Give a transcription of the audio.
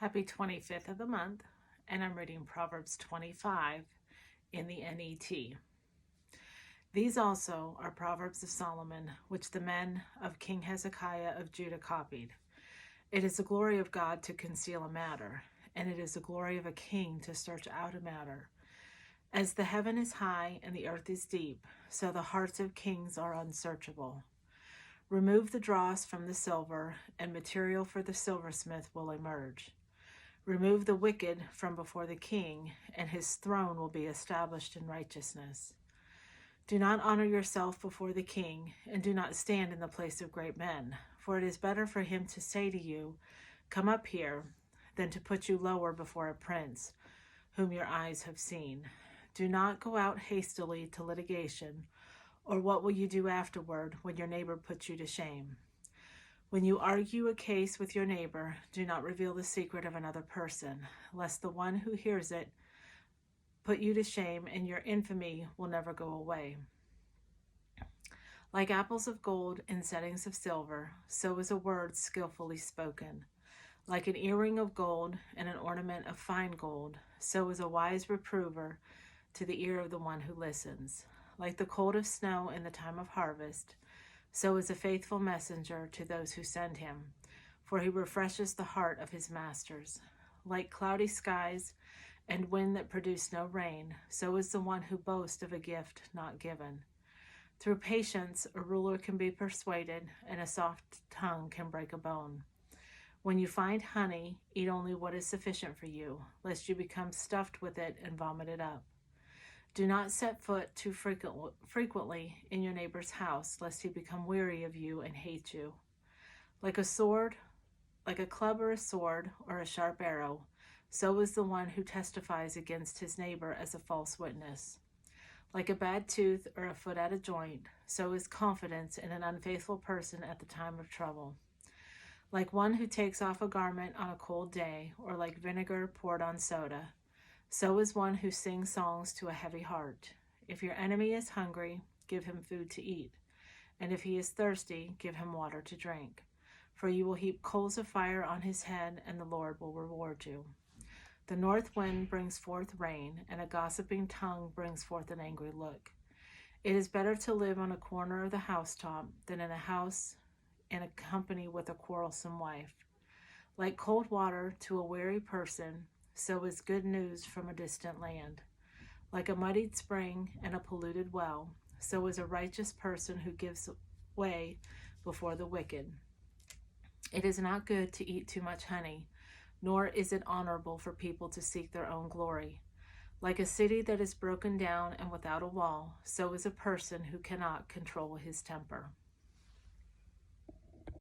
Happy 25th of the month, and I'm reading Proverbs 25 in the NET. These also are Proverbs of Solomon, which the men of King Hezekiah of Judah copied. It is the glory of God to conceal a matter, and it is the glory of a king to search out a matter. As the heaven is high and the earth is deep, so the hearts of kings are unsearchable. Remove the dross from the silver, and material for the silversmith will emerge. Remove the wicked from before the king, and his throne will be established in righteousness. Do not honor yourself before the king, and do not stand in the place of great men, for it is better for him to say to you, "Come up here," than to put you lower before a prince, whom your eyes have seen. Do not go out hastily to litigation, or what will you do afterward when your neighbor puts you to shame? When you argue a case with your neighbor, do not reveal the secret of another person, lest the one who hears it put you to shame, and your infamy will never go away. Like apples of gold in settings of silver, so is a word skillfully spoken. Like an earring of gold and an ornament of fine gold, so is a wise reprover to the ear of the one who listens. Like the cold of snow in the time of harvest, so is a faithful messenger to those who send him, for he refreshes the heart of his masters. Like cloudy skies and wind that produce no rain, so is the one who boasts of a gift not given. Through patience, a ruler can be persuaded, and a soft tongue can break a bone. When you find honey, eat only what is sufficient for you, lest you become stuffed with it and vomit it up. Do not set foot too frequently in your neighbor's house, lest he become weary of you and hate you. Like a club or a sword or a sharp arrow, so is the one who testifies against his neighbor as a false witness. Like a bad tooth or a foot at a joint, so is confidence in an unfaithful person at the time of trouble. Like one who takes off a garment on a cold day, or like vinegar poured on soda, so is one who sings songs to a heavy heart. If your enemy is hungry, give him food to eat, and if he is thirsty, give him water to drink. For you will heap coals of fire on his head, and the Lord will reward you. The north wind brings forth rain, and a gossiping tongue brings forth an angry look. It is better to live on a corner of the housetop than in a house in a company with a quarrelsome wife. Like cold water to a weary person, so is good news from a distant land. Like a muddied spring and a polluted well, so is a righteous person who gives way before the wicked. It is not good to eat too much honey, nor is it honorable for people to seek their own glory. Like a city that is broken down and without a wall, so is a person who cannot control his temper.